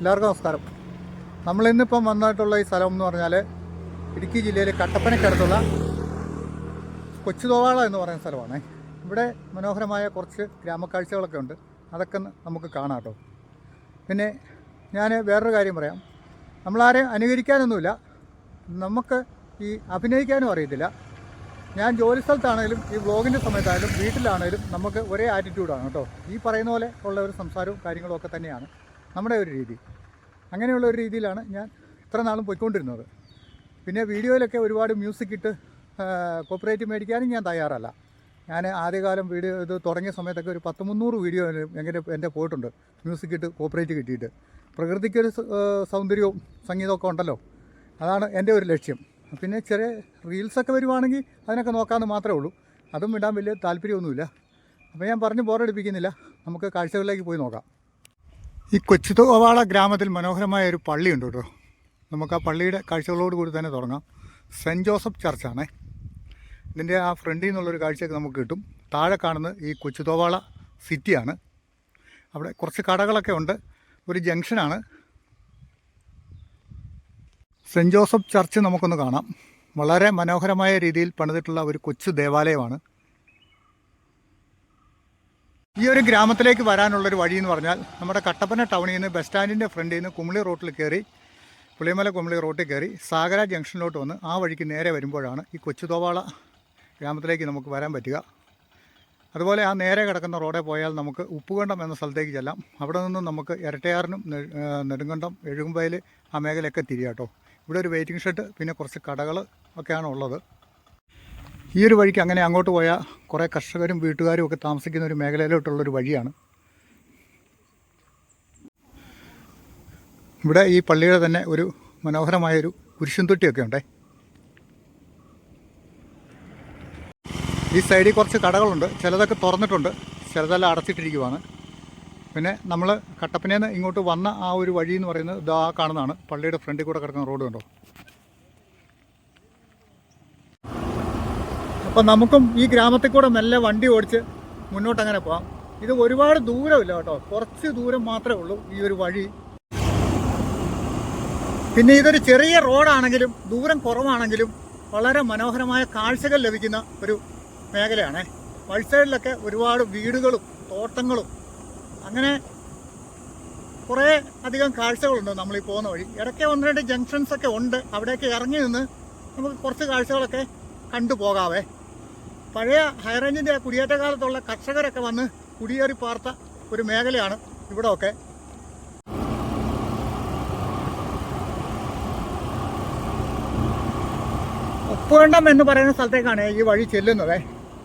എല്ലാവർക്കും നമസ്കാരം. നമ്മളിന്നിപ്പം വന്നിട്ടുള്ള ഈ സ്ഥലം എന്ന് പറഞ്ഞാൽ ഇടുക്കി ജില്ലയിലെ കട്ടപ്പനയ്ക്കടുത്തുള്ള കൊച്ചുതോവാള എന്ന് പറയുന്ന സ്ഥലമാണ്. ഇവിടെ മനോഹരമായ കുറച്ച് ഗ്രാമക്കാഴ്ചകളൊക്കെ ഉണ്ട്, അതൊക്കെ നമുക്ക് കാണാം കേട്ടോ. പിന്നെ ഞാൻ വേറൊരു കാര്യം പറയാം, നമ്മളാരെയും അനുകരിക്കാനൊന്നുമില്ല, നമുക്ക് ഈ അഭിനയിക്കാനും അറിയത്തില്ല. ഞാൻ ജോലി സ്ഥലത്താണെങ്കിലും ഈ വ്ളോഗിൻ്റെ സമയത്തായാലും വീട്ടിലാണെങ്കിലും നമുക്ക് ഒരേ ആറ്റിറ്റ്യൂഡാണ് കേട്ടോ. ഈ പറയുന്ന പോലെ ഉള്ള ഒരു സംസാരവും കാര്യങ്ങളും ഒക്കെ തന്നെയാണ് നമ്മുടെ ഒരു രീതി. അങ്ങനെയുള്ള ഒരു രീതിയിലാണ് ഞാൻ ഇത്ര നാളും പോയിക്കൊണ്ടിരുന്നത്. പിന്നെ വീഡിയോയിലൊക്കെ ഒരുപാട് മ്യൂസിക് ഇട്ട് കോപ്പറേറ്റ് മേടിക്കാനും ഞാൻ തയ്യാറല്ല. ഞാൻ ആദ്യകാലം വീഡിയോ ഇത് തുടങ്ങിയ സമയത്തൊക്കെ ഒരു 100-300 വീഡിയോ എൻ്റെ പോയിട്ടുണ്ട് മ്യൂസിക് ഇട്ട് കോപ്പറേറ്റ് കിട്ടിയിട്ട്. പ്രകൃതിക്കൊരു സൗന്ദര്യവും സംഗീതമൊക്കെ ഉണ്ടല്ലോ, അതാണ് എൻ്റെ ഒരു ലക്ഷ്യം. പിന്നെ ചെറിയ റീൽസൊക്കെ വരുവാണെങ്കിൽ അതിനൊക്കെ നോക്കാമെന്ന് മാത്രമേ ഉള്ളൂ, അതും ഇടാൻ വലിയ താല്പര്യമൊന്നുമില്ല. അപ്പോൾ ഞാൻ പറഞ്ഞ് ബോറടിപ്പിക്കുന്നില്ല, നമുക്ക് കാഴ്ചകളിലേക്ക് പോയി നോക്കാം. ഈ കൊച്ചുതോവാള ഗ്രാമത്തിൽ മനോഹരമായ ഒരു പള്ളിയുണ്ട് കേട്ടോ. നമുക്ക് ആ പള്ളിയുടെ കാഴ്ചകളോട് കൂടി തന്നെ തുടങ്ങാം. സെൻറ്റ് ജോസഫ് ചർച്ചാണേ. ഇതിൻ്റെ ആ ഫ്രണ്ടിൽ നിന്നുള്ളൊരു കാഴ്ചയൊക്കെ നമുക്ക് കിട്ടും. താഴെ കാണുന്നത് ഈ കൊച്ചുതോവാള സിറ്റിയാണ്. അവിടെ കുറച്ച് കടകളൊക്കെ ഉണ്ട്, ഒരു ജംഗ്ഷനാണ്. സെൻറ്റ് ജോസഫ് ചർച്ച് നമുക്കൊന്ന് കാണാം. വളരെ മനോഹരമായ രീതിയിൽ പണിതിട്ടുള്ള ഒരു കൊച്ചു ദേവാലയമാണ്. ഈ ഒരു ഗ്രാമത്തിലേക്ക് വരാനുള്ളൊരു വഴി എന്ന് പറഞ്ഞാൽ നമ്മുടെ കട്ടപ്പന ടൗണിൽ നിന്ന് ബസ് സ്റ്റാൻഡിൻ്റെ ഫ്രണ്ടിൽ നിന്ന് കുമിളി റോട്ടിൽ കയറി, പുളിമല കുമിളി റോട്ടിൽ കയറി സാഗര ജംഗ്ഷനിലോട്ട് വന്ന് ആ വഴിക്ക് നേരെ വരുമ്പോഴാണ് ഈ കൊച്ചുതോവാള ഗ്രാമത്തിലേക്ക് നമുക്ക് വരാൻ പറ്റുക. അതുപോലെ ആ നേരെ കിടക്കുന്ന റോഡിൽ പോയാൽ നമുക്ക് ഉപ്പുകണ്ടം എന്ന സ്ഥലത്തേക്ക് ചെല്ലാം. അവിടെ നിന്ന് നമുക്ക് ഇരട്ടയാറിനും നെടുങ്കണ്ടം എഴുകുമ്പയിൽ ആ മേഖലയൊക്കെ തിരിയാം കേട്ടോ. ഇവിടെ ഒരു വെയിറ്റിംഗ് ഷെഡ് പിന്നെ കുറച്ച് കടകൾ ഒക്കെയാണ് ഉള്ളത്. ഈ ഒരു വഴിക്ക് അങ്ങനെ അങ്ങോട്ട് പോയാൽ കുറേ കർഷകരും വീട്ടുകാരും ഒക്കെ താമസിക്കുന്ന ഒരു മേഖലയിലോട്ടുള്ളൊരു വഴിയാണ്. ഇവിടെ ഈ പള്ളിയുടെ തന്നെ ഒരു മനോഹരമായൊരു കുരിശും തൊട്ടിയൊക്കെ ഉണ്ടേ. ഈ സൈഡിൽ കുറച്ച് കടകളുണ്ട്, ചിലതൊക്കെ തുറന്നിട്ടുണ്ട്, ചിലതെല്ലാം അടച്ചിട്ടിരിക്കുവാണ്. പിന്നെ നമ്മൾ കട്ടപ്പനയിൽ നിന്ന് ഇങ്ങോട്ട് വന്ന ആ ഒരു വഴി എന്ന് പറയുന്നത് ഇതാ കാണുന്നതാണ്. പള്ളിയുടെ ഫ്രണ്ടിൽ കൂടെ കിടക്കുന്ന റോഡ് കണ്ടോ. അപ്പം നമുക്കും ഈ ഗ്രാമത്തിൽ കൂടെ മെല്ലെ വണ്ടി ഓടിച്ച് മുന്നോട്ടങ്ങനെ പോകാം. ഇത് ഒരുപാട് ദൂരമില്ല കേട്ടോ, കുറച്ച് ദൂരം മാത്രമേ ഉള്ളൂ ഈ ഒരു വഴി. പിന്നെ ഇതൊരു ചെറിയ റോഡാണെങ്കിലും ദൂരം കുറവാണെങ്കിലും വളരെ മനോഹരമായ കാഴ്ചകൾ ലഭിക്കുന്ന ഒരു മേഖലയാണ്. വഴി സൈഡിലൊക്കെ ഒരുപാട് വീടുകളും തോട്ടങ്ങളും അങ്ങനെ കുറേ അധികം കാഴ്ചകളുണ്ട് നമ്മളീ പോകുന്ന വഴി. ഇടയ്ക്ക് 1-2 ജംഗ്ഷൻസൊക്കെ ഉണ്ട്, അവിടേക്ക് ഇറങ്ങി നിന്ന് നമുക്ക് കുറച്ച് കാഴ്ചകളൊക്കെ കണ്ടു പോകാവേ. പഴയ ഹൈറേഞ്ചിൻ്റെ കുടിയേറ്റ കാലത്തുള്ള കർഷകരൊക്കെ വന്ന് കുടിയേറി പാർത്ത ഒരു മേഖലയാണ് ഇവിടെയൊക്കെ. ഉപ്പുകണ്ടം എന്ന് പറയുന്ന സ്ഥലത്തേക്കാണ് ഈ വഴി ചെല്ലുന്നത്.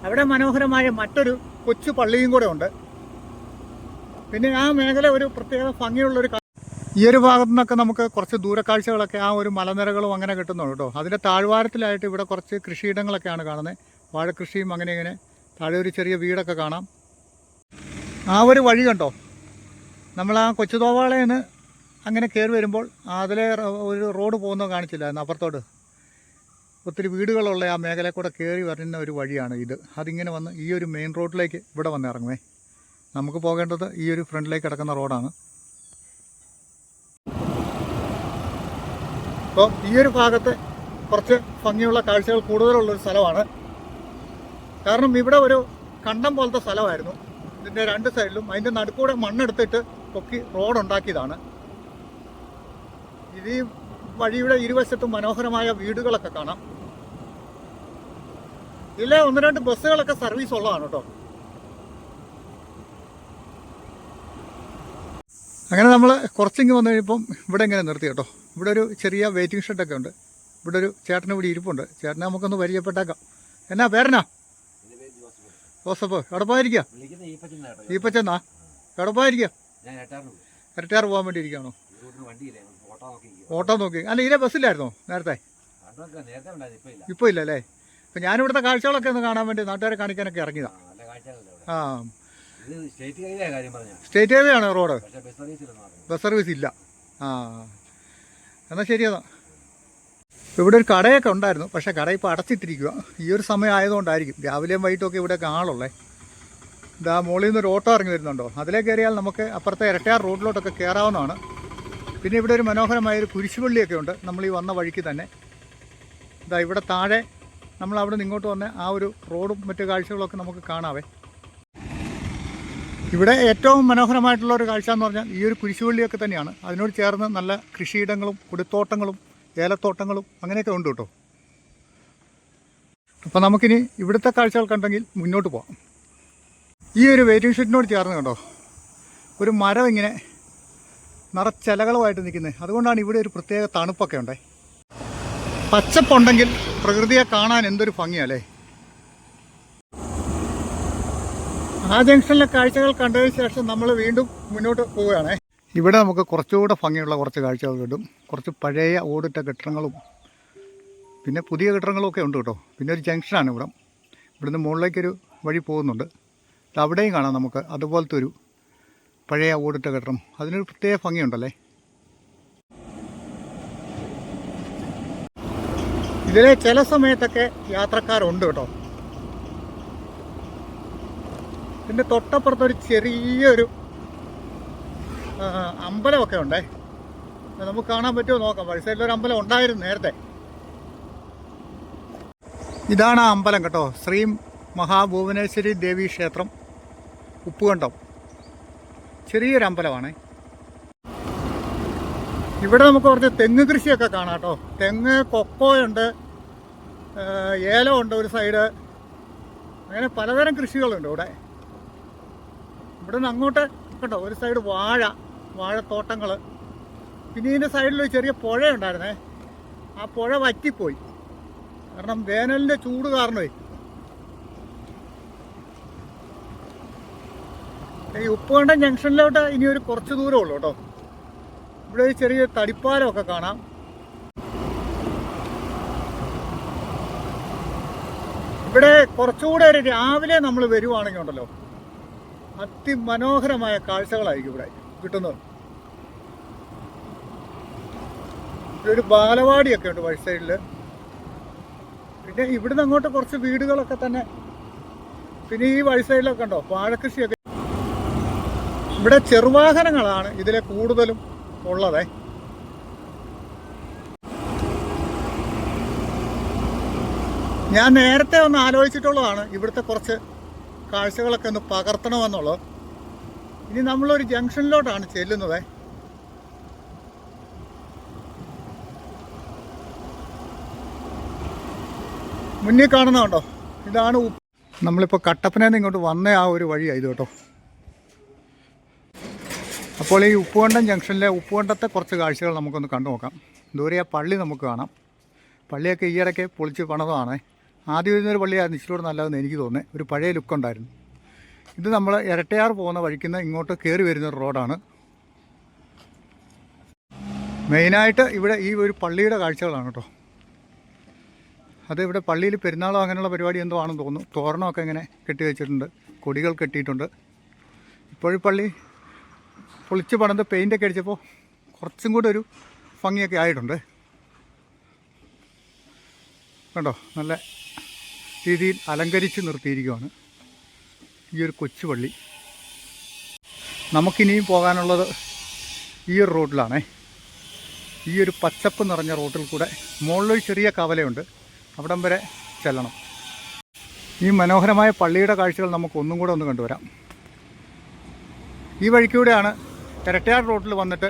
അവിടെ മനോഹരമായ മറ്റൊരു കൊച്ചു പള്ളിയും കൂടെ ഉണ്ട്. പിന്നെ ആ മേഖല ഒരു പ്രത്യേക ഭംഗിയുള്ളൊരു ഈ ഒരു ഭാഗത്തു നിന്നൊക്കെ നമുക്ക് കുറച്ച് ദൂരക്കാഴ്ചകളൊക്കെ ആ ഒരു മലനിരകളും അങ്ങനെ കിട്ടുന്നുള്ളൂ കേട്ടോ. അതിൻ്റെ താഴ്വാരത്തിലായിട്ട് ഇവിടെ കുറച്ച് കൃഷിയിടങ്ങളൊക്കെയാണ് കാണുന്നത്, വാഴക്കൃഷിയും അങ്ങനെ ഇങ്ങനെ. താഴെ ഒരു ചെറിയ വീടൊക്കെ കാണാം. ആ ഒരു വഴി കണ്ടോ, നമ്മൾ ആ കൊച്ചുതോവാളയിൽ നിന്ന് അങ്ങനെ കയറി വരുമ്പോൾ അതിലെ ഒരു റോഡ് പോകുന്നത് കാണിച്ചില്ലായിരുന്നു, അപ്പുറത്തോട്ട് ഒത്തിരി വീടുകളുള്ള ആ മേഖലയിൽ കൂടെ കയറി വരുന്ന ഒരു വഴിയാണ് ഇത്. അതിങ്ങനെ വന്ന് ഈ ഒരു മെയിൻ റോഡിലേക്ക് ഇവിടെ വന്ന് ഇറങ്ങുമേ. നമുക്ക് പോകേണ്ടത് ഈ ഒരു ഫ്രണ്ടിലേക്ക് കിടക്കുന്ന റോഡാണ്. അപ്പോൾ ഈ ഒരു ഭാഗത്ത് കുറച്ച് ഭംഗിയുള്ള കാഴ്ചകൾ കൂടുതലുള്ളൊരു സ്ഥലമാണ്. കാരണം ഇവിടെ ഒരു കണ്ടം പോലത്തെ സ്ഥലമായിരുന്നു. ഇതിൻ്റെ 2 സൈഡിലും അതിൻ്റെ നടുക്കൂടെ മണ്ണെടുത്തിട്ട് പൊക്കി റോഡുണ്ടാക്കിയതാണ്. ഇത് ഈ വഴിയുടെ ഇരുവശത്തും മനോഹരമായ വീടുകളൊക്കെ കാണാം. ഇതിലെ 1-2 ബസ്സുകളൊക്കെ സർവീസ് ഉള്ളതാണ് കേട്ടോ. അങ്ങനെ നമ്മൾ കുറച്ചിങ്ങ് വന്നു കഴിയുമ്പം ഇവിടെ ഇങ്ങനെ നിർത്തി കേട്ടോ. ഇവിടെ ഒരു ചെറിയ വെയിറ്റിംഗ് ഷെഡൊക്കെ ഉണ്ട്. ഇവിടെ ഒരു ചേട്ടന് ഇവിടെ ഇരിപ്പുണ്ട്. ചേട്ടനെ നമുക്കൊന്ന് പരിചയപ്പെട്ടേക്കാം. എന്നാ പേരെന്നാ? ജോസഫ്. എവിടെ പോയിരിക്കുക? ഈപ്പച്ചെന്നാ? എവിടെ പോയിരിക്കുക? ഇരട്ടാർ പോകാൻ വേണ്ടി ഇരിക്കുകയാണോ? ഓട്ടോ നോക്കി. അല്ല ഇതിലെ ബസ്സില്ലായിരുന്നോ നേരത്തെ? ഇപ്പോൾ ഇല്ല അല്ലേ? അപ്പം ഞാനിവിടുത്തെ കാഴ്ചകളൊക്കെ ഒന്ന് കാണാൻ വേണ്ടി നാട്ടുകാരെ കാണിക്കാനൊക്കെ ഇറങ്ങിയതാണ്. ആ, സ്റ്റേറ്റ് ഹൈവേ ആണ് റോഡ്, ബസ് സർവീസ് ഇല്ല. ആ, എന്നാൽ ശരിയതാ. ഇവിടെ ഒരു കടയൊക്കെ ഉണ്ടായിരുന്നു, പക്ഷേ കട ഇപ്പോൾ അടച്ചിട്ടിരിക്കുക. ഈ ഒരു സമയം ആയതുകൊണ്ടായിരിക്കും. രാവിലെയും വൈകിട്ടൊക്കെ ഇവിടെയൊക്കെ ആളുള്ളേ. ഇതാ മുകളിൽ നിന്ന് ഒരു ഓട്ടോ ഇറങ്ങി വരുന്നുണ്ടോ, അതിലേ കയറിയാൽ നമുക്ക് അപ്പുറത്തെ ഇരട്ടയാർ റോഡിലോട്ടൊക്കെ കയറാവുന്നതാണ്. പിന്നെ ഇവിടെ ഒരു മനോഹരമായൊരു കുരിശുപള്ളിയൊക്കെ ഉണ്ട് നമ്മൾ ഈ വന്ന വഴിക്ക് തന്നെ. ഇതാ ഇവിടെ താഴെ നമ്മൾ അവിടെ നിന്ന് ഇങ്ങോട്ട് വന്ന ആ ഒരു റോഡും മറ്റു കാഴ്ചകളൊക്കെ നമുക്ക് കാണാവേ. ഇവിടെ ഏറ്റവും മനോഹരമായിട്ടുള്ള ഒരു കാഴ്ച എന്ന് പറഞ്ഞാൽ ഈ ഒരു കുരിശുപള്ളിയൊക്കെ തന്നെയാണ്. അതിനോട് ചേർന്ന് നല്ല കൃഷിയിടങ്ങളും കുടിത്തോട്ടങ്ങളും ഏലത്തോട്ടങ്ങളും അങ്ങനെയൊക്കെ ഉണ്ട് കേട്ടോ. അപ്പോൾ നമുക്കിനി ഇവിടുത്തെ കാഴ്ചകൾ കണ്ടെങ്കിൽ മുന്നോട്ട് പോകാം. ഈ ഒരു വെയിറ്റിംഗ് ഷെഡിനോട് ചേർന്ന് കണ്ടോ ഒരു മരം ഇങ്ങനെ നിറച്ചിലകളുമായിട്ട് നിൽക്കുന്നത്. അതുകൊണ്ടാണ് ഇവിടെ ഒരു പ്രത്യേക തണുപ്പൊക്കെ ഉണ്ടേ. പച്ചപ്പുണ്ടെങ്കിൽ പ്രകൃതിയെ കാണാൻ എന്തൊരു ഭംഗിയല്ലേ. ആ ജംഗ്ഷനിലെ കാഴ്ചകൾ കണ്ടതിന് ശേഷം നമ്മൾ വീണ്ടും മുന്നോട്ട് പോവുകയാണേ. ഇവിടെ നമുക്ക് കുറച്ചുകൂടെ ഭംഗിയുള്ള കുറച്ച് കാഴ്ചകൾ കിട്ടും. കുറച്ച് പഴയ ഓടിട്ട കെട്ടിടങ്ങളും പിന്നെ പുതിയ കെട്ടിടങ്ങളും ഒക്കെ ഉണ്ട് കേട്ടോ. പിന്നെ ഒരു ജംഗ്ഷനാണ് ഇവിടെ. ഇവിടുന്ന് മുകളിലേക്കൊരു വഴി പോകുന്നുണ്ട്. അവിടെയും കാണാം നമുക്ക് അതുപോലത്തെ ഒരു പഴയ ഓടിട്ട കെട്ടിടം. അതിനൊരു പ്രത്യേക ഭംഗിയുണ്ടല്ലേ. ഇതിലെ ചില സമയത്തൊക്കെ യാത്രക്കാരുണ്ട് കേട്ടോ. ഇതിൻ്റെ തൊട്ടപ്പുറത്തൊരു ചെറിയൊരു അമ്പലമൊക്കെ ഉണ്ടേ. നമുക്ക് കാണാൻ പറ്റുമോ നോക്കാം. വഴി സൈഡിലൊരു അമ്പലം ഉണ്ടായിരുന്നു നേരത്തെ. ഇതാണ് ആ അമ്പലം കേട്ടോ. ശ്രീ മഹാഭുവനേശ്വരി ദേവി ക്ഷേത്രം, ഉപ്പുകണ്ടം. ചെറിയൊരു അമ്പലമാണ്. ഇവിടെ നമുക്ക് കുറച്ച് തെങ്ങ് കൃഷിയൊക്കെ കാണാം കേട്ടോ. തെങ്ങ്, കൊക്കോയുണ്ട്, ഏലമുണ്ട് ഒരു സൈഡ്. അങ്ങനെ പലതരം കൃഷികളുണ്ട് ഇവിടെ. ഇവിടെ നിന്ന് അങ്ങോട്ട് കേട്ടോ ഒരു സൈഡ് വാഴത്തോട്ടങ്ങൾ. പിന്നെ ഇതിൻ്റെ സൈഡിലൊരു ചെറിയ പുഴയുണ്ടായിരുന്നേ. ആ പുഴ വറ്റിപ്പോയി, കാരണം വേനലിൻ്റെ ചൂട് കാരണമേ. ഈ ഉപ്പുകണ്ടം ജംഗ്ഷനിലോട്ട് ഇനി ഒരു കുറച്ച് ദൂരമേ ഉള്ളൂ കേട്ടോ. ഇവിടെ ഒരു ചെറിയ തടിപ്പാലമൊക്കെ കാണാം. ഇവിടെ കുറച്ചുകൂടെ ഒരു രാവിലെ നമ്മൾ വരുവാണെങ്കിൽ ഉണ്ടല്ലോ അതിമനോഹരമായ കാഴ്ചകളായിരിക്കും ഇവിടെ കിട്ടുന്നത്. ഇവിടെ ഒരു ബാലവാടിയൊക്കെ ഉണ്ട് വഴി സൈഡിൽ. പിന്നെ ഇവിടുന്ന് അങ്ങോട്ട് കുറച്ച് വീടുകളൊക്കെ തന്നെ. പിന്നെ ഈ വഴി സൈഡിലൊക്കെ ഉണ്ടോ വാഴക്കൃഷിയൊക്കെ. ഇവിടെ ചെറുവാഹനങ്ങളാണ് ഇതിലെ കൂടുതലും ഉള്ളത്. ഞാൻ നേരത്തെ ഒന്ന് ആലോചിച്ചിട്ടുള്ളതാണ് ഇവിടുത്തെ കുറച്ച് കാഴ്ചകളൊക്കെ ഒന്ന് പകർത്തണമെന്നുള്ളത്. ഇനി നമ്മളൊരു ജംഗ്ഷനിലോട്ടാണ് ചെല്ലുന്നത്. മുന്നിൽ കാണുന്നതുണ്ടോ, ഇതാണ് നമ്മളിപ്പോൾ കട്ടപ്പനയിൽ ഇങ്ങോട്ട് വന്ന ആ ഒരു വഴിയായത് കേട്ടോ. അപ്പോൾ ഈ ഉപ്പുകണ്ടം ജംഗ്ഷനിലെ ഉപ്പുകണ്ടത്തെ കുറച്ച് കാഴ്ചകൾ നമുക്കൊന്ന് കണ്ടു നോക്കാം. ദൂരെ ആ പള്ളി നമുക്ക് കാണാം. പള്ളിയൊക്കെ ഈയിടയ്ക്ക് പൊളിച്ച് പണിതാണ്. ആദ്യം വരുന്നൊരു പള്ളിയായിരുന്നു, ഇച്ചിലൂടെ നല്ലതെന്ന് എനിക്ക് തോന്നുന്നത്. ഒരു പഴയ ലുക്കുണ്ടായിരുന്നു. ഇത് നമ്മൾ ഇരട്ടയാർ പോകുന്ന വഴിക്കുന്ന ഇങ്ങോട്ട് കയറി വരുന്നൊരു റോഡാണ്. മെയിനായിട്ട് ഇവിടെ ഈ ഒരു പള്ളിയുടെ കാഴ്ചകളാണ് കേട്ടോ. അത് ഇവിടെ പള്ളിയിൽ പെരുന്നാളോ അങ്ങനെയുള്ള പരിപാടി എന്തോ ആണെന്ന് തോന്നുന്നു. തോരണമൊക്കെ ഇങ്ങനെ കെട്ടി വെച്ചിട്ടുണ്ട്, കൊടികൾ കെട്ടിയിട്ടുണ്ട്. ഇപ്പോഴും പള്ളി പൊളിച്ച് പണിത് പെയിൻ്റൊക്കെ അടിച്ചപ്പോൾ കുറച്ചും കൂടെ ഒരു ഭംഗിയൊക്കെ ആയിട്ടുണ്ട്. കണ്ടോ, നല്ല രീതിയിൽ അലങ്കരിച്ച് നിർത്തിയിരിക്കുകയാണ് ഈ ഒരു കൊച്ചു പള്ളി. നമുക്കിനിയും പോകാനുള്ളത് ഈ ഒരു റോഡിലാണേ. ഈ ഒരു പച്ചപ്പ് നിറഞ്ഞ റോഡിൽ കൂടെ മുകളിലൊരു ചെറിയ കവലയുണ്ട്, അവിടം വരെ ചെല്ലണം. ഈ മനോഹരമായ പള്ളിയുടെ കാഴ്ചകൾ നമുക്ക് ഒന്നും കൂടെ ഒന്ന് കണ്ടുവരാം. ഈ വഴിക്കൂടെയാണ് ഇരട്ടയാർ റോഡിൽ വന്നിട്ട്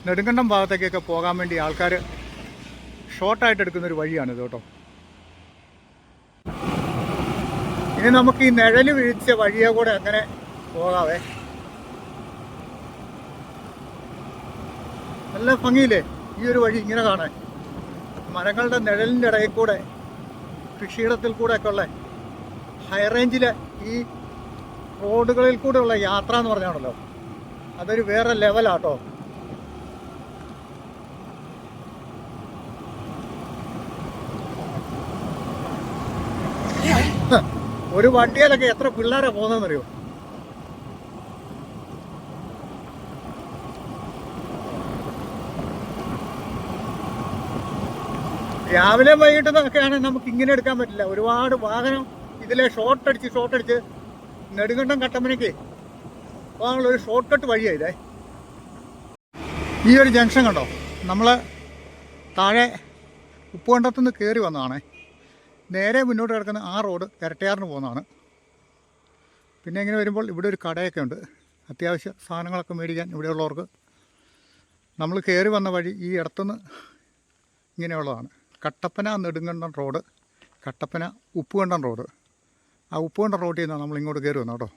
നെടുങ്കണ്ടം ഭാഗത്തേക്കൊക്കെ പോകാൻ വേണ്ടി ആൾക്കാർ ഷോർട്ടായിട്ട് എടുക്കുന്നൊരു വഴിയാണിത് കേട്ടോ. ഇനി നമുക്ക് ഈ നിഴല് വീഴ്ച വഴിയെ കൂടെ അങ്ങനെ പോകാവേ. നല്ല ഭംഗിയില്ലേ ഈ ഒരു വഴി ഇങ്ങനെ കാണാൻ. മരങ്ങളുടെ നിഴലിൻ്റെ ഇടയിൽ കൂടെ കൃഷിയിടത്തിൽ കൂടെയൊക്കെ ഉള്ള ഹൈ റേഞ്ചിലെ ഈ റോഡുകളിൽ കൂടെയുള്ള യാത്ര എന്ന് പറഞ്ഞാണല്ലോ, അതൊരു വേറെ ലെവലാട്ടോ. ഒരു വണ്ടിയിലൊക്കെ എത്ര പിള്ളേരാ പോകുന്നതെന്നറിയോ. രാവിലെ വൈകിട്ടൊക്കെയാണെങ്കിൽ നമുക്ക് ഇങ്ങനെ എടുക്കാൻ പറ്റില്ല. ഒരുപാട് വാഹനം ഇതിലെ ഷോർട്ടടിച്ച് നെടുങ്കണ്ടം കട്ടപ്പനയ്ക്ക് പോകാനുള്ള ഒരു ഷോർട്ട് കട്ട് വഴിയാണ് ഇതേ. ഈ ഒരു ജംഗ്ഷൻ കണ്ടോ, നമ്മൾ താഴെ ഉപ്പുകണ്ടത്തുനിന്ന് കയറി വന്നതാണേ. നേരെ മുന്നോട്ട് കിടക്കുന്ന ആ റോഡ് ഇരട്ടയാറിന് പോകുന്നതാണ്. പിന്നെ ഇങ്ങനെ വരുമ്പോൾ ഇവിടെ ഒരു കടയൊക്കെ ഉണ്ട്, അത്യാവശ്യ സാധനങ്ങളൊക്കെ മേടിക്കാൻ ഇവിടെയുള്ളവർക്ക്. നമ്മൾ കയറി വന്ന വഴി ഈ ഇടത്തുനിന്ന് ഇങ്ങനെയുള്ളതാണ്. Kattappana Nedumkandam road, Kattappana Uppukandam road. ആ ഉപ്പുകണ്ടം റോഡിൽ നിന്നാണ് നമ്മൾ ഇങ്ങോട്ട് കയറി വന്നത് കേട്ടോ.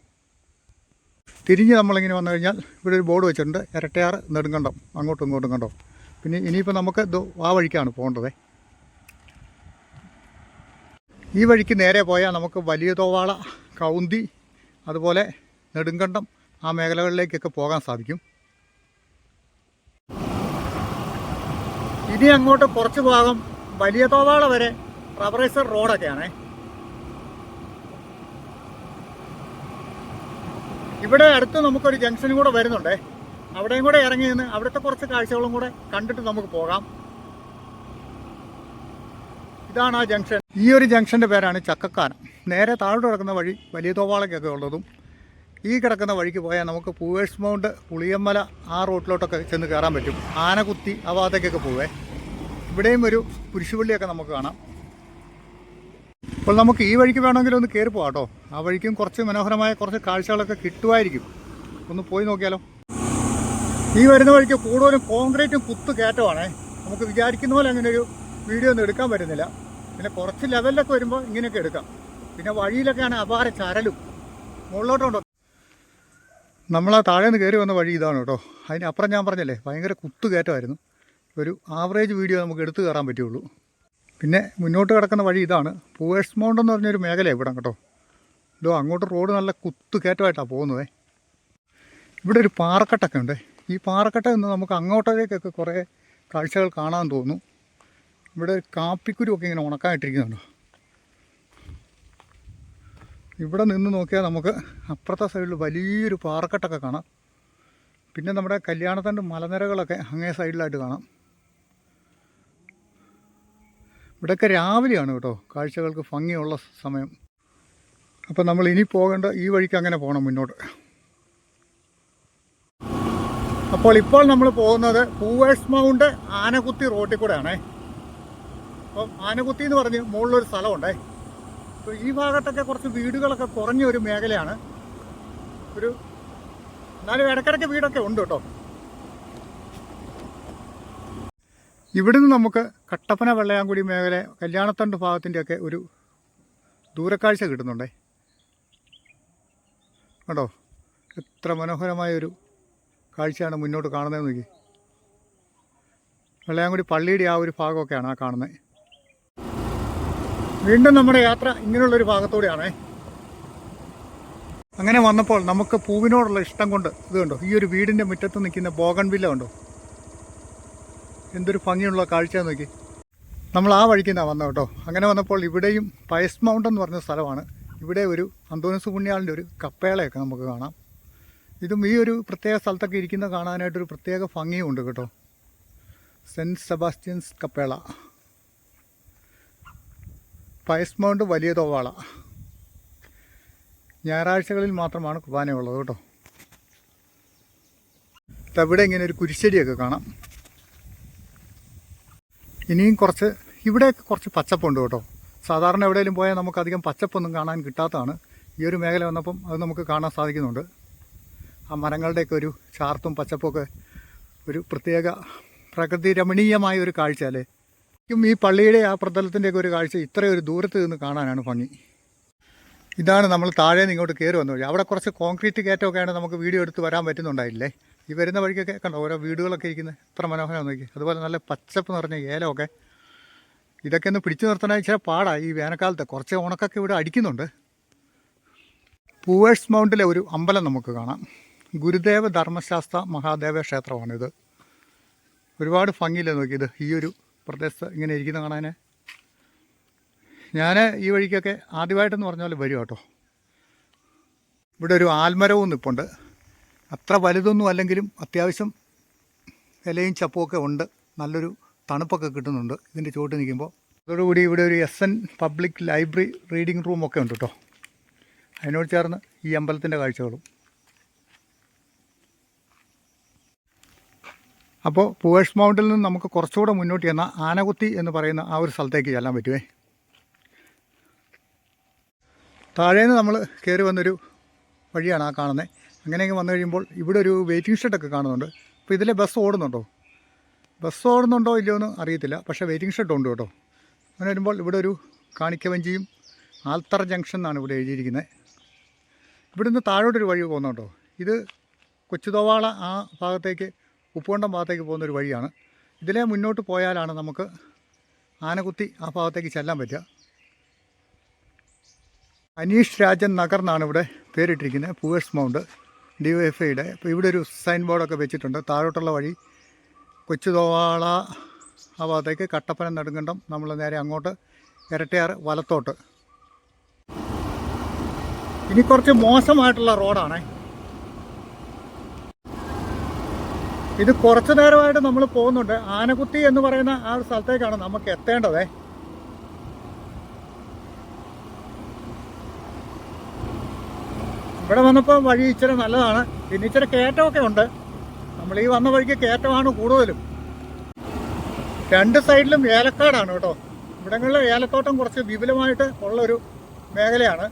തിരിഞ്ഞ് നമ്മളിങ്ങനെ വന്നു കഴിഞ്ഞാൽ ഇവിടെ ഒരു ബോർഡ് വെച്ചിട്ടുണ്ട്, ഇരട്ടയാറ് നെടുങ്കണ്ടം, അങ്ങോട്ടും ഇങ്ങോട്ടും കണ്ടോ. പിന്നെ ഇനിയിപ്പോൾ നമുക്ക് ആ വഴിക്കാണ് പോകേണ്ടത്. ഈ വഴിക്ക് നേരെ പോയാൽ നമുക്ക് വലിയ തോവാള, കൗന്തി, അതുപോലെ നെടുങ്കണ്ടം ആ മേഖലകളിലേക്കൊക്കെ പോകാൻ സാധിക്കും. ഇനി അങ്ങോട്ട് കുറച്ച് ഭാഗം വലിയ തോവാള വരെ റബ്ബറൈസർ റോഡൊക്കെയാണേ. ഇവിടെ അടുത്ത് നമുക്കൊരു ജംഗ്ഷനും കൂടെ വരുന്നുണ്ടേ. അവിടെയും കൂടെ ഇറങ്ങി നിന്ന് അവിടുത്തെ കുറച്ച് കാഴ്ചകളും കൂടെ കണ്ടിട്ട് നമുക്ക് പോകാം. ഇതാണ് ആ ജംഗ്ഷൻ. ഈ ഒരു ജംഗ്ഷൻ്റെ പേരാണ് ചക്കക്കാനം. നേരെ താഴോട്ട് കിടക്കുന്ന വഴി വലിയ തോവാളയ്ക്കൊക്കെ ഉള്ളതും, ഈ കിടക്കുന്ന വഴിക്ക് പോയാൽ നമുക്ക് പൂവേഴ്സ് മൗണ്ട്, പുളിയമ്മല ആ റോട്ടിലോട്ടൊക്കെ ചെന്ന് കയറാൻ പറ്റും. ആനകുത്തി ആ ഭാഗത്തേക്കൊക്കെ പോവേ. ഇവിടെയും ഒരു കുരിശുപള്ളിയൊക്കെ നമുക്ക് കാണാം. അപ്പോൾ നമുക്ക് ഈ വഴിക്ക് വേണമെങ്കിൽ ഒന്ന് കയറി പോകാം കേട്ടോ. ആ വഴിക്കും കുറച്ച് മനോഹരമായ കുറച്ച് കാഴ്ചകളൊക്കെ കിട്ടുമായിരിക്കും. ഒന്ന് പോയി നോക്കിയാലോ. ഈ വരുന്ന വഴിക്ക് കൂടുതലും കോൺക്രീറ്റും കുത്ത് കയറ്റമാണേ. നമുക്ക് വിചാരിക്കുന്ന പോലെ അങ്ങനെ ഒരു വീഡിയോ ഒന്നും എടുക്കാൻ പറ്റുന്നില്ല. പിന്നെ കുറച്ച് ലെവലിലൊക്കെ വരുമ്പോൾ ഇങ്ങനെയൊക്കെ എടുക്കാം. പിന്നെ വഴിയിലൊക്കെയാണ് അപാര ചരലും. മുകളിലോട്ടുണ്ടോ, നമ്മളാ താഴെ നിന്ന് കയറി വന്ന വഴി ഇതാണ് കേട്ടോ. അതിനപ്പുറം ഞാൻ പറഞ്ഞല്ലേ ഭയങ്കര കുത്ത് കയറ്റമായിരുന്നു. ഒരു ആവറേജ് വീഡിയോ നമുക്ക് എടുത്തു കയറാൻ പറ്റുള്ളൂ. പിന്നെ മുന്നോട്ട് കിടക്കുന്ന വഴി ഇതാണ്. പൂവേഴ്സ് മൗണ്ട് എന്ന് പറഞ്ഞൊരു മേഖലയാണ് ഇവിടെ കേട്ടോ. ഇതോ അങ്ങോട്ട് റോഡ് നല്ല കുത്ത് കയറ്റമായിട്ടാണ് പോകുന്നത്. ഇവിടെ ഒരു പാറക്കെട്ടൊക്കെ ഉണ്ട്. ഈ പാറക്കെട്ട നിന്ന് നമുക്ക് അങ്ങോട്ടേക്കൊക്കെ കുറേ കാഴ്ചകൾ കാണാൻ തോന്നുന്നു. ഇവിടെ കാപ്പിക്കുരുവൊക്കെ ഇങ്ങനെ ഉണക്കായിട്ടിരിക്കുന്നുണ്ടോ. ഇവിടെ നിന്ന് നോക്കിയാൽ നമുക്ക് അപ്പുറത്തെ സൈഡിൽ വലിയൊരു പാറക്കെട്ടൊക്കെ കാണാം. പിന്നെ നമ്മുടെ കല്യാണത്തണ്ട് മലനിരകളൊക്കെ അങ്ങേ സൈഡിലായിട്ട് കാണാം. ഇവിടെയൊക്കെ രാവിലെയാണ് കേട്ടോ കാഴ്ചകൾക്ക് ഭംഗിയുള്ള സമയം. അപ്പോൾ നമ്മൾ ഇനി പോകേണ്ട ഈ വഴിക്ക് അങ്ങനെ പോകണം മുന്നോട്ട്. ഇപ്പോൾ നമ്മൾ പോകുന്നത് പൂവേഴ്സ് മൗണ്ട് ആനകുത്തി റോഡിൽ കൂടെയാണേ. അപ്പം ആനകുത്തി എന്ന് പറഞ്ഞ് മുകളിലൊരു സ്ഥലമുണ്ടേ. അപ്പോൾ ഈ ഭാഗത്തൊക്കെ കുറച്ച് വീടുകളൊക്കെ കുറഞ്ഞ ഒരു മേഖലയാണ്. എന്നാലും ഇടയ്ക്കിടയ്ക്ക് വീടൊക്കെ ഉണ്ട് കേട്ടോ. ഇവിടുന്ന് നമുക്ക് കട്ടപ്പന വെള്ളയാങ്കുടി മേഖല, കല്യാണത്തണ്ട് ഭാഗത്തിൻ്റെയൊക്കെ ഒരു ദൂരക്കാഴ്ച കിട്ടുന്നുണ്ടേ. കേട്ടോ, എത്ര മനോഹരമായൊരു കാഴ്ചയാണ് മുന്നോട്ട് കാണുന്നതെന്ന് നോക്കി. വെള്ളയാങ്കുടി പള്ളിയുടെ ആ ഒരു ഭാഗമൊക്കെയാണ് ആ കാണുന്നത്. വീണ്ടും നമ്മുടെ യാത്ര ഇങ്ങനെയുള്ളൊരു ഭാഗത്തൂടെയാണേ. അങ്ങനെ വന്നപ്പോൾ നമുക്ക് പൂവിനോടുള്ള ഇഷ്ടം കൊണ്ട് ഇത് കണ്ടോ, ഈ ഒരു വീടിൻ്റെ മുറ്റത്ത് നിൽക്കുന്ന ബോഗൺവില്ല കണ്ടോ, എന്തൊരു ഭംഗിയുള്ള കാഴ്ച നോക്കി. നമ്മൾ ആ വഴിക്ക് നിന്നാണ് വന്നത് കേട്ടോ. അങ്ങനെ വന്നപ്പോൾ ഇവിടെയും പയസ് മൗണ്ട് എന്ന് പറഞ്ഞ സ്ഥലമാണ്. ഇവിടെ ഒരു അന്തോണിസ് പുണ്യാളിൻ്റെ ഒരു കപ്പേളയൊക്കെ നമുക്ക് കാണാം. ഇതും ഈ ഒരു പ്രത്യേക സ്ഥലത്തൊക്കെ ഇരിക്കുന്ന കാണാനായിട്ടൊരു പ്രത്യേക ഭംഗിയും ഉണ്ട് കേട്ടോ. Cent Sebastian's Kappela, Pius mount വലിയ തോവാള. ഞായറാഴ്ചകളിൽ മാത്രമാണ് കുർബാനയുള്ളത് കേട്ടോ. ഇവിടെ ഇങ്ങനെ ഒരു കുരിശടിയൊക്കെ കാണാം. ഇനിയും ഇവിടെയൊക്കെ കുറച്ച് പച്ചപ്പുണ്ട് കേട്ടോ. സാധാരണ എവിടെയെങ്കിലും പോയാൽ നമുക്കധികം പച്ചപ്പൊന്നും കാണാൻ കിട്ടാത്തതാണ്. ഈ ഒരു മേഖല വന്നപ്പം അത് നമുക്ക് കാണാൻ സാധിക്കുന്നുണ്ട്. ആ മരങ്ങളുടെയൊക്കെ ഒരു ചാർത്തും പച്ചപ്പൊക്കെ ഒരു പ്രത്യേക പ്രകൃതി രമണീയമായ ഒരു കാഴ്ച അല്ലേ. ഈ പള്ളിയുടെ ആ പ്രതലത്തിൻ്റെയൊക്കെ ഒരു കാഴ്ച ഇത്രയൊരു ദൂരത്ത് നിന്ന് കാണാനാണ് ഭംഗി. ഇതാണ് നമ്മൾ താഴെ നിന്ന് ഇങ്ങോട്ട് കയറി വന്ന വഴി. അവിടെ കുറച്ച് കോൺക്രീറ്റ് കയറ്റമൊക്കെയാണ് നമുക്ക് വീഡിയോ എടുത്ത് വരാൻ പറ്റുന്നുണ്ടായില്ലേ. ഈ വരുന്ന വഴിക്കൊക്കെ കണ്ടോ ഓരോ വീടുകളൊക്കെ ഇരിക്കുന്നത് എത്ര മനോഹരം നോക്കി. അതുപോലെ നല്ല പച്ചപ്പ് നിറഞ്ഞ ഏലമൊക്കെ. ഇതൊക്കെ ഒന്ന് പിടിച്ചു നിർത്താനായി ചില പാടാണ് ഈ വേനൽക്കാലത്ത്. കുറച്ച് ഉണക്കൊക്കെ ഇവിടെ അടിക്കുന്നുണ്ട്. പൂവേഴ്സ് മൗണ്ടിലെ ഒരു അമ്പലം നമുക്ക് കാണാം. ഗുരുദേവ ധർമ്മശാസ്ത്ര മഹാദേവ ക്ഷേത്രമാണിത്. ഒരുപാട് ഭംഗിയില്ലേ നോക്കിയത് ഈ ഒരു പ്രദേശത്ത് ഇങ്ങനെ ഇരിക്കുന്ന കാണാൻ. ഞാൻ ഈ വഴിക്കൊക്കെ ആദ്യമായിട്ടെന്ന് പറഞ്ഞ പോലെ വരും കേട്ടോ. ഇവിടെ ഒരു ആൽമരവും നിൽപ്പുണ്ട്. അത്ര വലുതൊന്നും അല്ലെങ്കിലും അത്യാവശ്യം ഇലയും ചപ്പുമൊക്കെ ഉണ്ട്. നല്ലൊരു തണുപ്പൊക്കെ കിട്ടുന്നുണ്ട് ഇതിൻ്റെ ചുവട്ട് നിൽക്കുമ്പോൾ. അതോടുകൂടി ഇവിടെ ഒരു SN പബ്ലിക് ലൈബ്രറി റീഡിംഗ് റൂമൊക്കെ ഉണ്ട് കേട്ടോ. അതിനോട് ചേർന്ന് ഈ അമ്പലത്തിൻ്റെ കാഴ്ചകളും. അപ്പോൾ പൂവേഴ്സ് മൗണ്ടിൽ നിന്ന് നമുക്ക് കുറച്ചുകൂടെ മുന്നോട്ട് ചെന്ന ആനകുത്തി എന്ന് പറയുന്ന ആ ഒരു സ്ഥലത്തേക്ക് ചെല്ലാൻ പറ്റുമേ. താഴേന്ന് നമ്മൾ കയറി വന്നൊരു വഴിയാണ് ആ കാണുന്നത്. അങ്ങനെയൊക്കെ വന്നു കഴിയുമ്പോൾ ഇവിടെ ഒരു വെയിറ്റിംഗ് ഷെഡൊക്കെ കാണുന്നുണ്ട്. അപ്പോൾ ഇതിലെ ബസ് ഓടുന്നുണ്ടോ ഇല്ലയോ എന്ന് അറിയത്തില്ല, പക്ഷേ വെയിറ്റിംഗ് ഷെഡ് ഉണ്ട് കേട്ടോ. അങ്ങനെ വരുമ്പോൾ ഇവിടെ ഒരു കാണിക്കവഞ്ചിയും ആൽത്തറ ജംഗ്ഷൻ എന്നാണ് ഇവിടെ എഴുതിയിരിക്കുന്നത്. ഇവിടുന്ന് താഴോട്ടൊരു വഴി പോകുന്നുണ്ടോ. ഇത് കൊച്ചുതോവാള ആ ഭാഗത്തേക്ക്, ഉപ്പുകൊണ്ടം ഭാഗത്തേക്ക് പോകുന്നൊരു വഴിയാണ്. ഇതിലെ മുന്നോട്ട് പോയാലാണ് നമുക്ക് ആനകുത്തി ആ ഭാഗത്തേക്ക് ചെല്ലാൻ പറ്റുക. അനീഷ് രാജൻ നഗർ എന്നാണ് ഇവിടെ പേരിട്ടിരിക്കുന്നത്. Poor's mount DYFIയുടെ. ഇപ്പോൾ ഇവിടെ ഒരു സൈൻ ബോർഡൊക്കെ വെച്ചിട്ടുണ്ട്. താഴോട്ടുള്ള വഴി കൊച്ചുതോവാള ആ ഭാഗത്തേക്ക്, കട്ടപ്പന നെടുങ്കണ്ടം, നമ്മൾ നേരെ അങ്ങോട്ട് ഇരട്ടയാറ് വലത്തോട്ട്. ഇനി കുറച്ച് മോശമായിട്ടുള്ള റോഡാണേ. ഇത് കുറച്ച് നേരമായിട്ട് നമ്മൾ പോകുന്നുണ്ട്. ആനകുത്തി എന്ന് പറയുന്ന ആ ഒരു സ്ഥലത്തേക്കാണ് നമുക്ക് എത്തേണ്ടത്. ഇവിടെ വന്നപ്പോൾ വഴി ഇച്ചിരി നല്ലതാണ്. പിന്നെ ഇച്ചിരി കയറ്റമൊക്കെ ഉണ്ട്. നമ്മൾ ഈ വന്ന വഴിക്ക് കയറ്റമാണ് കൂടുതലും. രണ്ട് സൈഡിലും ഏലക്കാടാണ് കേട്ടോ. ഇവിടങ്ങളിൽ ഏലത്തോട്ടം കുറച്ച് വിപുലമായിട്ട് ഉള്ളൊരു മേഖലയാണ്.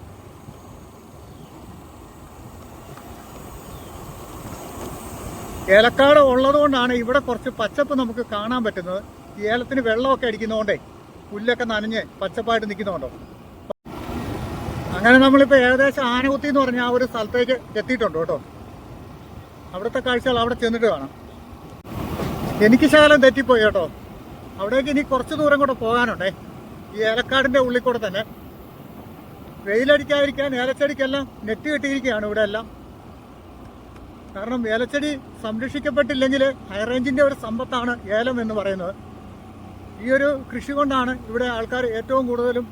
ഏലക്കാട് ഉള്ളതുകൊണ്ടാണ് ഇവിടെ കുറച്ച് പച്ചപ്പ് നമുക്ക് കാണാൻ പറ്റുന്നത്. ഈ ഏലത്തിന് വെള്ളമൊക്കെ അടിക്കുന്നതുകൊണ്ടേ പുല്ലൊക്കെ നനഞ്ഞ് പച്ചപ്പായിട്ട് നിൽക്കുന്നുണ്ടോ. അങ്ങനെ നമ്മളിപ്പോൾ ഏകദേശം ആനകുത്തി എന്ന് പറഞ്ഞ ആ ഒരു സ്ഥലത്തേക്ക് എത്തിയിട്ടുണ്ട് കേട്ടോ. അവിടുത്തെ കാഴ്ചകൾ അവിടെ ചെന്നിട്ട് കാണാം. എനിക്ക് ശകലം തെറ്റിപ്പോയി കേട്ടോ. അവിടേക്ക് ഇനി കുറച്ച് ദൂരം കൂടെ പോകാനുണ്ടേ. ഈ ഏലക്കാടിൻ്റെ ഉള്ളിൽ കൂടെ തന്നെ. വെയിലടിക്കാതിരിക്കാൻ ഏലച്ചെടിക്കെല്ലാം നെറ്റ് കെട്ടിയിരിക്കുകയാണ് ഇവിടെ എല്ലാം. കാരണം ഏലച്ചെടി സംരക്ഷിക്കപ്പെട്ടില്ലെങ്കിൽ ഹൈറേഞ്ചിൻ്റെ ഒരു സമ്പത്താണ് ഏലം എന്ന് പറയുന്നത്. ഈ ഒരു കൃഷി കൊണ്ടാണ് ഇവിടെ ആൾക്കാർ ഏറ്റവും കൂടുതലും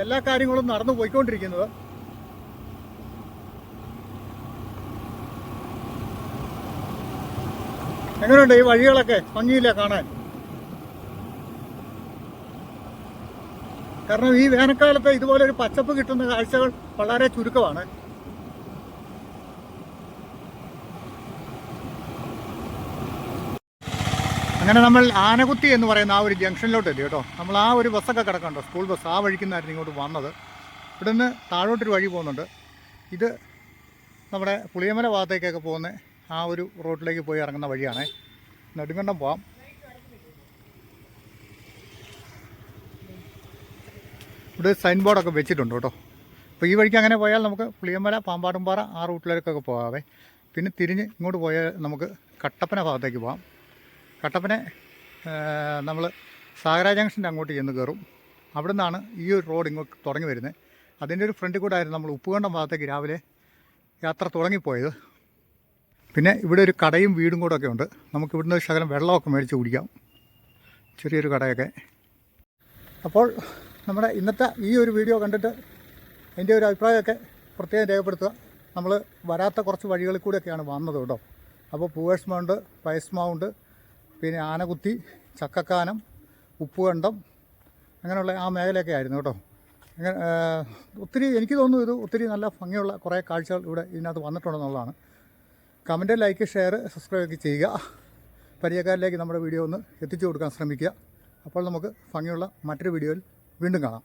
എല്ലാ കാര്യങ്ങളും നടന്നു പോയിക്കൊണ്ടിരിക്കുന്നത്. എങ്ങനെയുണ്ട് ഈ വഴികളൊക്കെ? ഭംഗിയില്ല കാണാൻ. കാരണം ഈ വേനൽക്കാലത്ത് ഇതുപോലെ ഒരു പച്ചപ്പ് കിട്ടുന്ന കാഴ്ചകൾ വളരെ ചുരുക്കമാണ്. അങ്ങനെ നമ്മൾ ആനകുത്തി എന്ന് പറയുന്ന ആ ഒരു ജംഗ്ഷനിലോട്ട് എത്തി കേട്ടോ. നമ്മൾ ആ ഒരു ബസ്സൊക്കെ കിടക്കണ്ടോ, സ്കൂൾ ബസ്, ആ വഴിക്കുന്നായിരുന്നു ഇങ്ങോട്ട് വന്നത്. ഇവിടെ നിന്ന് താഴോട്ടൊരു വഴി പോകുന്നുണ്ട്. ഇത് നമ്മുടെ പുളിയമല ഭാഗത്തേക്കൊക്കെ പോകുന്ന ആ ഒരു റോഡിലേക്ക് പോയി ഇറങ്ങുന്ന വഴിയാണ്. നെടുങ്കണ്ടം പോവാം. ഇവിടെ സൈൻ ബോർഡൊക്കെ വെച്ചിട്ടുണ്ട് കേട്ടോ. അപ്പോൾ ഈ വഴിക്ക് അങ്ങനെ പോയാൽ നമുക്ക് പുളിയമല, പാമ്പാടുംപാറ ആ റൂട്ടിലേക്കൊക്കെ പോകാവേ. പിന്നെ തിരിഞ്ഞ് ഇങ്ങോട്ട് പോയാൽ നമുക്ക് കട്ടപ്പന ഭാഗത്തേക്ക് പോകാം. കട്ടപ്പന നമ്മൾ സാഗര ജംഗ്ഷൻ്റെ അങ്ങോട്ട് ചെന്ന് കയറും. അവിടെ നിന്നാണ് ഈ ഒരു റോഡ് ഇങ്ങോട്ട് തുടങ്ങി വരുന്നത്. അതിൻ്റെ ഒരു ഫ്രണ്ടിൽ കൂടെ ആയിരുന്നു നമ്മൾ ഉപ്പുകണ്ടം ഭാഗത്തേക്ക് രാവിലെ യാത്ര തുടങ്ങിപ്പോയത്. പിന്നെ ഇവിടെ ഒരു കടയും വീടും കൂടെ ഒക്കെ ഉണ്ട്. നമുക്ക് ഇവിടുന്ന് ഒരു ശകലം വെള്ളമൊക്കെ മേടിച്ച് കുടിക്കാം, ചെറിയൊരു കടയൊക്കെ. അപ്പോൾ നമ്മുടെ ഇന്നത്തെ ഈ ഒരു വീഡിയോ കണ്ടിട്ട് അതിൻ്റെ ഒരു അഭിപ്രായമൊക്കെ പ്രത്യേകം രേഖപ്പെടുത്തുക. നമ്മൾ വരാത്ത കുറച്ച് വഴികളിൽ കൂടെയൊക്കെയാണ് വന്നത് കേട്ടോ. അപ്പോൾ പൂവേഴ്സ് മൗണ്ട്, പയസ് മൗണ്ട്, പിന്നെ ആനകുത്തി, ചക്കക്കാനം, ഉപ്പുകണ്ടം, അങ്ങനെയുള്ള ആ മേഖലയൊക്കെ ആയിരുന്നു കേട്ടോ. അങ്ങനെ ഒത്തിരി എനിക്ക് തോന്നുന്നു ഇത് ഒത്തിരി നല്ല ഭംഗിയുള്ള കുറേ കാഴ്ചകൾ ഇവിടെ ഇതിനകത്ത് വന്നിട്ടുണ്ടെന്നുള്ളതാണ്. കമൻറ്റ്, ലൈക്ക്, ഷെയർ, സബ്സ്ക്രൈബ് ഒക്കെ ചെയ്യുക. പരിചയക്കാരിലേക്ക് നമ്മുടെ വീഡിയോ ഒന്ന് എത്തിച്ചു കൊടുക്കാൻ ശ്രമിക്കുക. അപ്പോൾ നമുക്ക് ഭംഗിയുള്ള മറ്റൊരു വീഡിയോയിൽ വീണ്ടും കാണാം.